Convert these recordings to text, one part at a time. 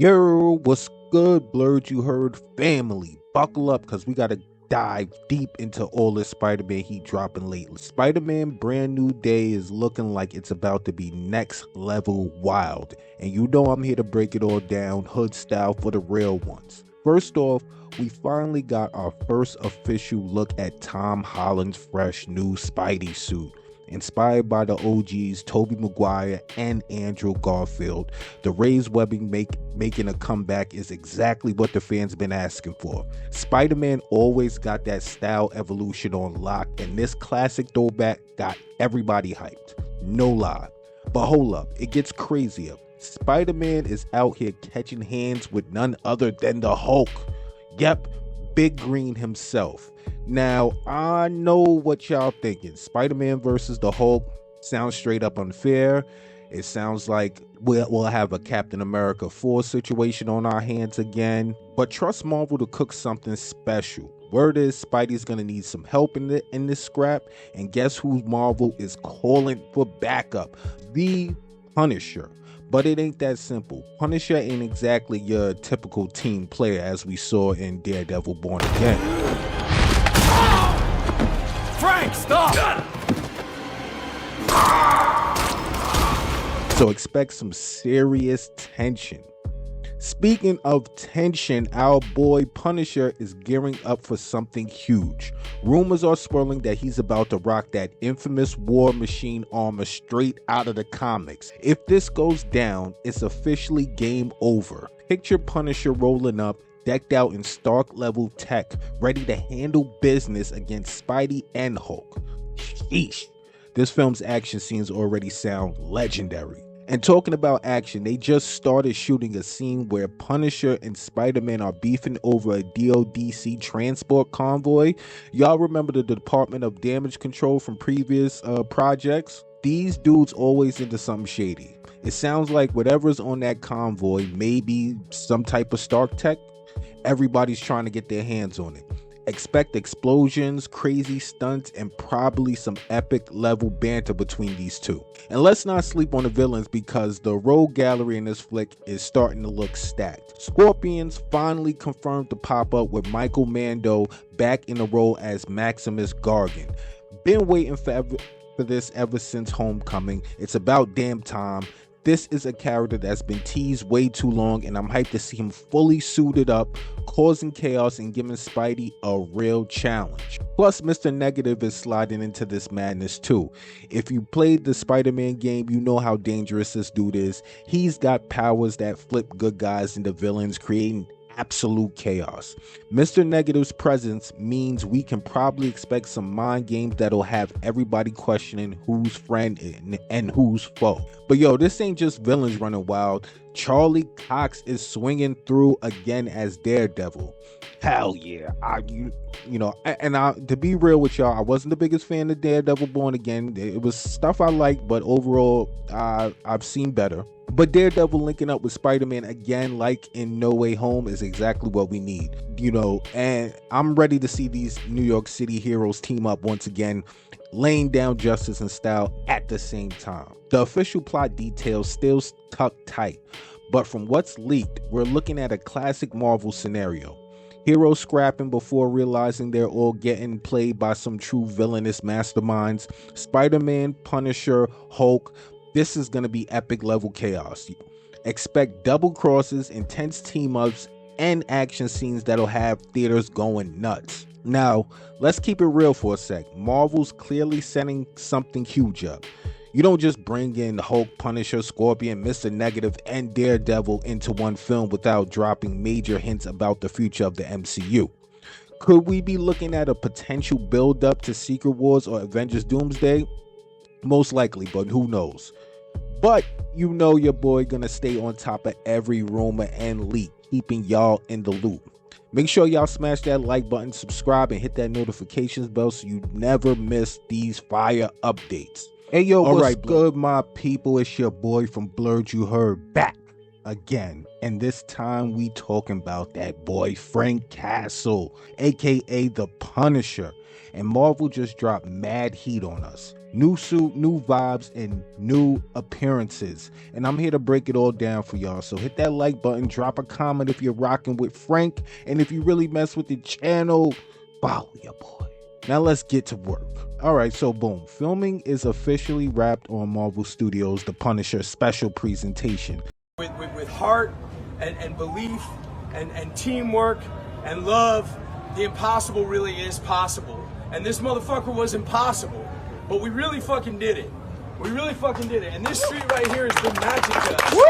Yo, what's good, Blerd? You heard family. Buckle up, because we got to dive deep into all this Spider-Man heat dropping lately. Spider-Man Brand New Day is looking like it's about to be next level wild. And you know I'm here to break it all down, hood style for the real ones. First off, we finally got our first official look at Tom Holland's fresh new Spidey suit. Inspired by the OGs Tobey Maguire and Andrew Garfield, the raised webbing making a comeback is exactly what the fans been asking for. Spider-Man always got that style evolution on lock, and this classic throwback got everybody hyped. No lie. But hold up, it gets crazier. Spider-Man is out here catching hands with none other than the Hulk. Yep, Big Green himself. Now, I know what y'all thinking. Spider-Man versus the Hulk sounds straight up unfair. It sounds like we'll have a Captain America 4 situation on our hands again. But trust Marvel to cook something special. Word is Spidey's gonna need some help in this scrap. And guess who Marvel is calling for backup? The Punisher. But it ain't that simple. Punisher ain't exactly your typical team player as we saw in Daredevil Born Again. Frank, stop! So expect some serious tension. Speaking of tension, our boy Punisher is gearing up for something huge. Rumors are swirling that he's about to rock that infamous War Machine armor straight out of the comics. If this goes down, it's officially game over. Picture Punisher rolling up, decked out in Stark level tech, ready to handle business against Spidey and Hulk. Sheesh. This film's action scenes already sound legendary. And talking about action, they just started shooting a scene where Punisher and Spider-Man are beefing over a DODC transport convoy. Y'all remember the Department of Damage Control from previous projects? These dudes always into something shady. It sounds like whatever's on that convoy may be some type of Stark tech. Everybody's trying to get their hands on it. Expect explosions, crazy stunts, and probably some epic level banter between these two. And let's not sleep on the villains, because the rogue gallery in this flick is starting to look stacked. Scorpions finally confirmed to pop up with Michael Mando back in the role as Maximus Gargan. Been waiting for this ever since Homecoming. It's about damn time. This is a character that's been teased way too long, and I'm hyped to see him fully suited up, causing chaos and giving Spidey a real challenge. Plus, Mr. Negative is sliding into this madness too. If you played the Spider-Man game, you know how dangerous this dude is. He's got powers that flip good guys into villains, creating absolute chaos. Mr. Negative's presence means we can probably expect some mind games that'll have everybody questioning who's friend and who's foe. But yo, this ain't just villains running wild. Charlie Cox is swinging through again as Daredevil. Hell yeah. To be real with y'all, I wasn't the biggest fan of Daredevil Born Again. It was stuff I liked, but overall I've seen better. But Daredevil linking up with Spider-Man again, like in No Way Home, is exactly what we need, and I'm ready to see these New York City heroes team up once again, laying down justice and style at the same time. The official plot details still tucked tight, but from what's leaked, we're looking at a classic Marvel scenario. Heroes scrapping before realizing they're all getting played by some true villainous masterminds. Spider-Man, Punisher, Hulk. This is going to be epic level chaos. Expect double crosses, intense team-ups, and action scenes that'll have theaters going nuts. Now, let's keep it real for a sec. Marvel's clearly setting something huge up. You don't just bring in Hulk, Punisher, Scorpion, Mr. Negative, and Daredevil into one film without dropping major hints about the future of the MCU. Could we be looking at a potential build-up to Secret Wars or Avengers Doomsday? Most likely, but who knows? But you know your boy gonna stay on top of every rumor and leak, keeping y'all in the loop. Make sure y'all smash that like button, subscribe, and hit that notifications bell so you never miss these fire updates. Hey yo, what's good, my people? It's your boy from Blerd, you heard, back again, and this time we talking about that boy Frank Castle, aka the Punisher. And Marvel just dropped mad heat on us. New suit, new vibes, and new appearances. And I'm here to break it all down for y'all. So hit that like button, drop a comment if you're rocking with Frank, and if you really mess with the channel, follow your boy. Now let's get to work. Alright, so boom. Filming is officially wrapped on Marvel Studios' The Punisher special presentation. With heart and belief and teamwork and love, the impossible really is possible. And this motherfucker was impossible, but we really fucking did it. We really fucking did it. And this street right here has been magic to us. Woo!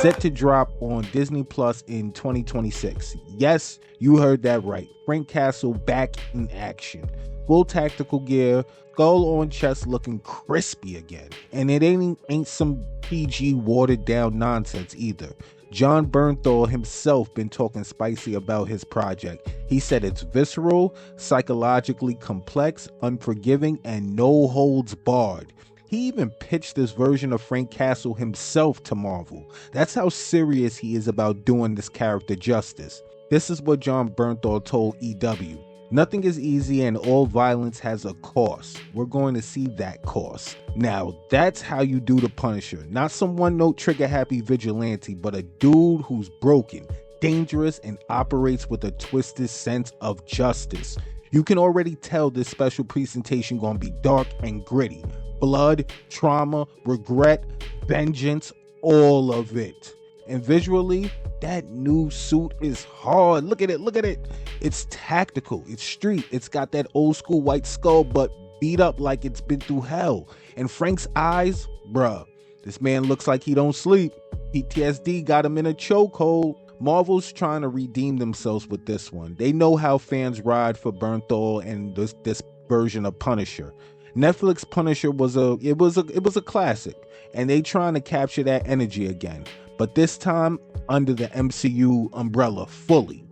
Set to drop on Disney Plus in 2026. Yes, you heard that right. Frank Castle back in action. Full tactical gear, skull on chest looking crispy again. And it ain't some PG watered down nonsense either. Jon Bernthal himself been talking spicy about his project. He said it's visceral, psychologically complex, unforgiving, and no holds barred. He even pitched this version of Frank Castle himself to Marvel. That's how serious he is about doing this character justice. This is what Jon Bernthal told EW. Nothing is easy and all violence has a cost. We're going to see that cost. Now, that's how you do the Punisher. Not some one-note trigger-happy vigilante, but a dude who's broken, dangerous, and operates with a twisted sense of justice. You can already tell this special presentation gonna be dark and gritty. Blood, trauma, regret, vengeance, all of it. And visually, that new suit is hard. Look at it, look at it. It's tactical, it's street, it's got that old school white skull, but beat up like it's been through hell. And Frank's eyes, bruh, this man looks like he don't sleep. PTSD got him in a chokehold. Marvel's trying to redeem themselves with this one. They know how fans ride for Bernthal and this version of Punisher. Netflix Punisher was a classic, and they trying to capture that energy again, but this time under the MCU umbrella fully.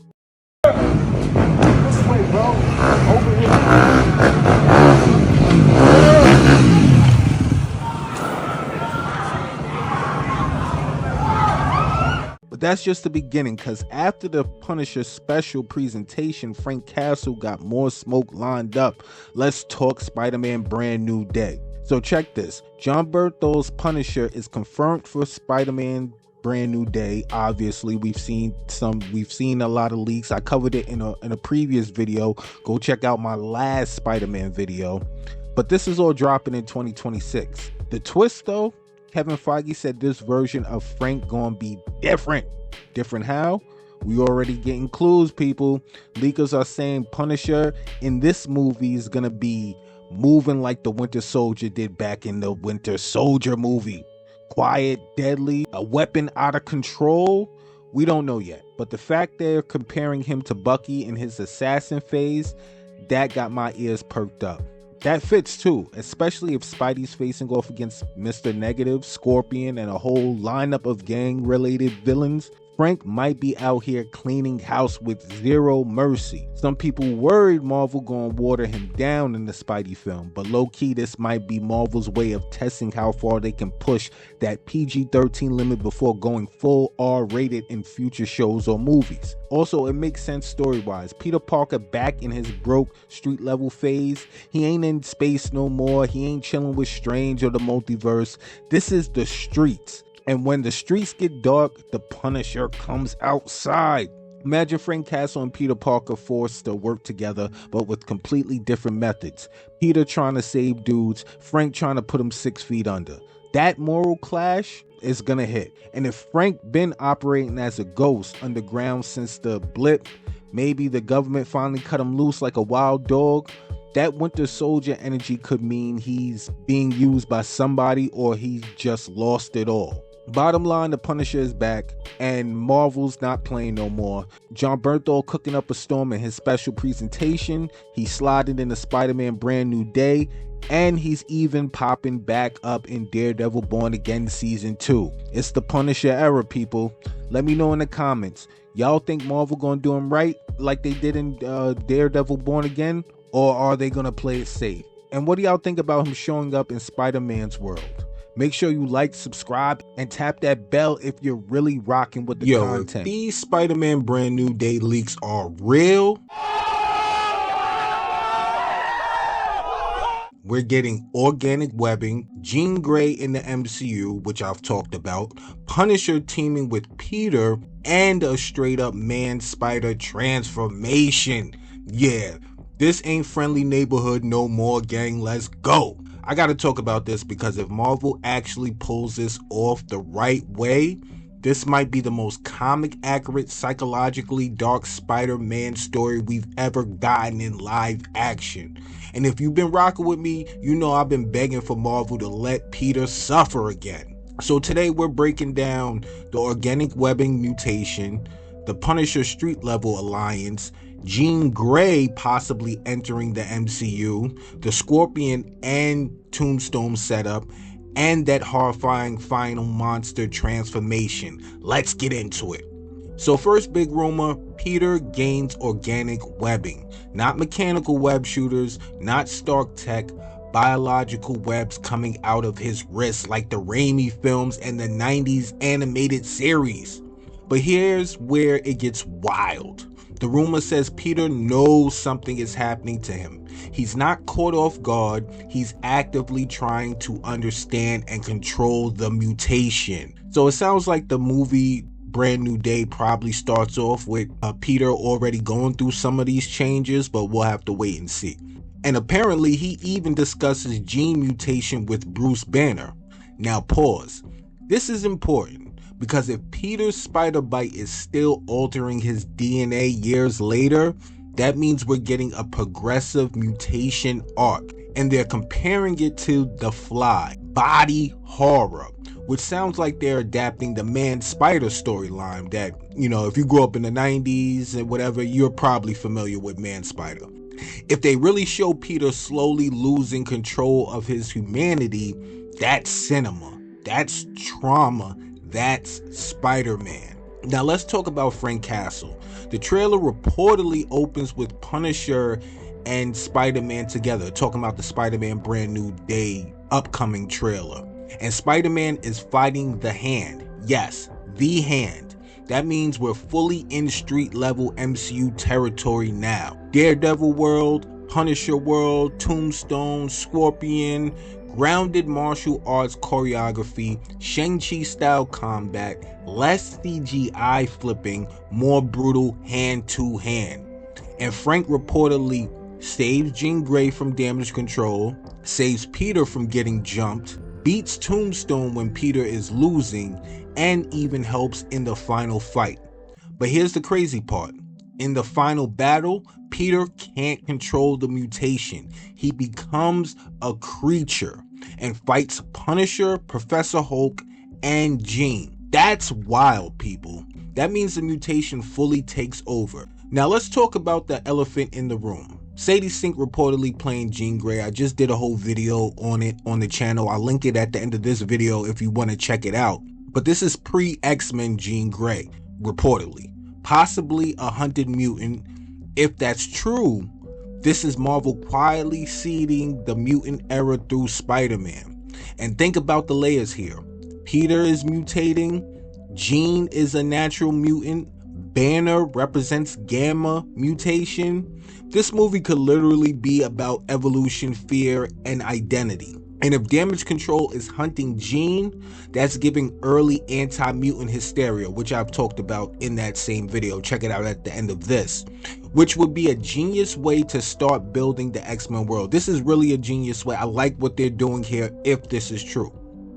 This way, bro. Over here. But that's just the beginning, because after the Punisher special presentation, Frank Castle got more smoke lined up. Let's talk Spider-Man Brand New Day. So check this. Jon Bernthal's Punisher is confirmed for Spider-Man Brand New Day. Obviously, we've seen a lot of leaks. I covered it in a previous video. Go check out my last Spider-Man video. But this is all dropping in 2026. The twist though, Kevin Feige said this version of Frank gonna be different. Different how? We already getting clues, people. Leakers are saying Punisher in this movie is gonna be moving like the Winter Soldier did back in the Winter Soldier movie. Quiet, deadly, a weapon out of control. We don't know yet. But the fact they're comparing him to Bucky in his assassin phase, that got my ears perked up. That fits too, especially if Spidey's facing off against Mr. Negative, Scorpion, and a whole lineup of gang-related villains. Frank might be out here cleaning house with zero mercy. Some people worried Marvel gonna water him down in the Spidey film, but low-key this might be Marvel's way of testing how far they can push that PG-13 limit before going full R-rated in future shows or movies. Also, it makes sense story-wise. Peter Parker back in his broke street-level phase. He ain't in space no more. He ain't chilling with Strange or the multiverse. This is the streets. And when the streets get dark, the Punisher comes outside. Imagine Frank Castle and Peter Parker forced to work together, but with completely different methods. Peter trying to save dudes, Frank trying to put him 6 feet under. That moral clash is gonna hit. And if Frank been operating as a ghost underground since the blip, maybe the government finally cut him loose like a wild dog, that Winter Soldier energy could mean he's being used by somebody or he just lost it all. Bottom line, the Punisher is back and Marvel's not playing no more. Jon Bernthal cooking up a storm in his special presentation. He's sliding into Spider-Man Brand New Day, and he's even popping back up in Daredevil Born Again Season 2. It's the Punisher era, people. Let me know in the comments. Y'all think Marvel gonna do him right like they did in Daredevil Born Again, or are they gonna play it safe? And what do y'all think about him showing up in Spider-Man's world? Make sure you like, subscribe, and tap that bell if you're really rocking with the content. If these Spider-Man Brand New Day leaks are real, we're getting organic webbing, Jean Grey in the MCU, which I've talked about, Punisher teaming with Peter, and a straight up man-spider transformation. Yeah, this ain't friendly neighborhood no more, gang. Let's go. I gotta talk about this because if Marvel actually pulls this off the right way, this might be the most comic accurate, psychologically dark Spider-Man story we've ever gotten in live action. And if you've been rocking with me, you know I've been begging for Marvel to let Peter suffer again. So today we're breaking down the organic webbing mutation, the Punisher street level alliance, Jean Grey possibly entering the MCU, the Scorpion and Tombstone setup, and that horrifying final monster transformation. Let's get into it. So first big rumor, Peter gains organic webbing. Not mechanical web shooters, not Stark tech, biological webs coming out of his wrists like the Raimi films and the 90s animated series. But here's where it gets wild. The rumor says Peter knows something is happening to him. He's not caught off guard. He's actively trying to understand and control the mutation. So it sounds like the movie Brand New Day probably starts off with Peter already going through some of these changes, but we'll have to wait and see. And apparently he even discusses gene mutation with Bruce Banner. Now pause. This is important. Because if Peter's spider bite is still altering his DNA years later, that means we're getting a progressive mutation arc. And they're comparing it to The Fly, body horror, which sounds like they're adapting the man-spider storyline that, you know, if you grew up in the 90s and whatever, you're probably familiar with man-spider. If they really show Peter slowly losing control of his humanity, that's cinema, that's trauma, that's Spider-Man. Now let's talk about Frank Castle. The trailer reportedly opens with Punisher and Spider-Man together, talking about the Spider-Man Brand New Day upcoming trailer. And Spider-Man is fighting the Hand. Yes, the Hand. That means we're fully in street level MCU territory now. Daredevil world, Punisher world, Tombstone, Scorpion, grounded martial arts choreography, Shang-Chi style combat, less CGI flipping, more brutal hand to hand. And Frank reportedly saves Jean Grey from damage control, saves Peter from getting jumped, beats Tombstone when Peter is losing, and even helps in the final fight. But here's the crazy part. In the final battle, Peter can't control the mutation. He becomes a creature and fights Punisher, Professor Hulk, and Jean. That's wild, people. That means the mutation fully takes over. Now let's talk about the elephant in the room. Sadie Sink reportedly playing Jean Grey. I just did a whole video on it on the channel. I'll link it at the end of this video if you want to check it out. But this is pre-X-Men Jean Grey, reportedly. Possibly a hunted mutant. If that's true, this is Marvel quietly seeding the mutant era through Spider-Man. And think about the layers here. Peter is mutating. Jean is a natural mutant. Banner represents gamma mutation. This movie could literally be about evolution, fear, and identity. And if damage control is hunting Jean, that's giving early anti-mutant hysteria, which I've talked about in that same video. Check it out at the end of this, which would be a genius way to start building the X-Men world. This is really a genius way. I like what they're doing here if this is true.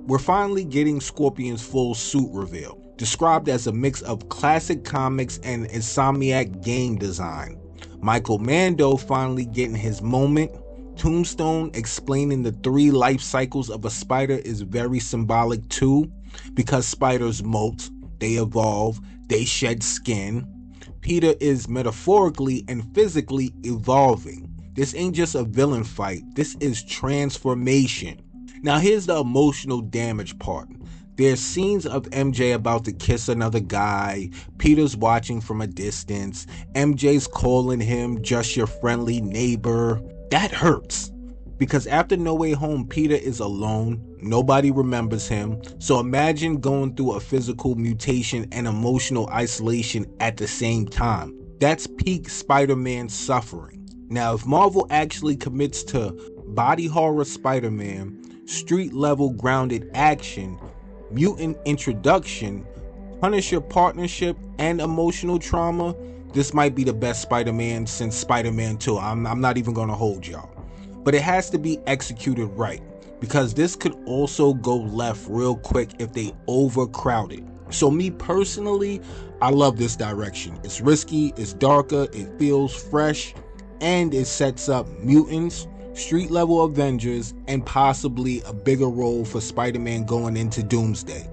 We're finally getting Scorpion's full suit reveal, described as a mix of classic comics and Insomniac game design. Michael Mando finally getting his moment. Tombstone explaining the 3 life cycles of a spider is very symbolic too, because spiders molt, they evolve, they shed skin. Peter is metaphorically and physically evolving. This ain't just a villain fight, this is transformation. Now here's the emotional damage part. There's scenes of MJ about to kiss another guy, Peter's watching from a distance, MJ's calling him just your friendly neighbor. That hurts, Because after No Way Home, Peter is alone, nobody remembers him, so imagine going through a physical mutation and emotional isolation at the same time. That's peak Spider-Man suffering. Now, if Marvel actually commits to body horror Spider-Man, street level grounded action, mutant introduction, Punisher partnership, and emotional trauma, this might be the best Spider-Man since Spider-Man 2. I'm not even gonna hold y'all. But it has to be executed right, because this could also go left real quick if they overcrowd it. So me personally, I love this direction. It's risky, it's darker, it feels fresh, and it sets up mutants, street level Avengers, and possibly a bigger role for Spider-Man going into Doomsday.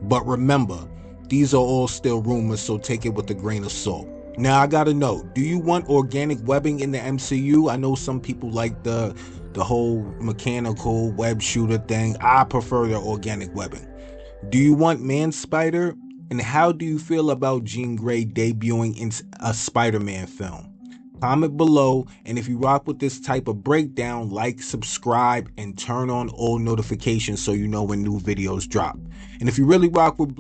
But remember, these are all still rumors, so take it with a grain of salt. Now I gotta know, do you want organic webbing in the MCU? I know some people like the whole mechanical web shooter thing. I prefer the organic webbing. Do you want Man Spider? And how do you feel about Jean Grey debuting in a Spider-Man film? Comment below, and if you rock with this type of breakdown, like, subscribe, and turn on all notifications so you know when new videos drop. And if you really rock with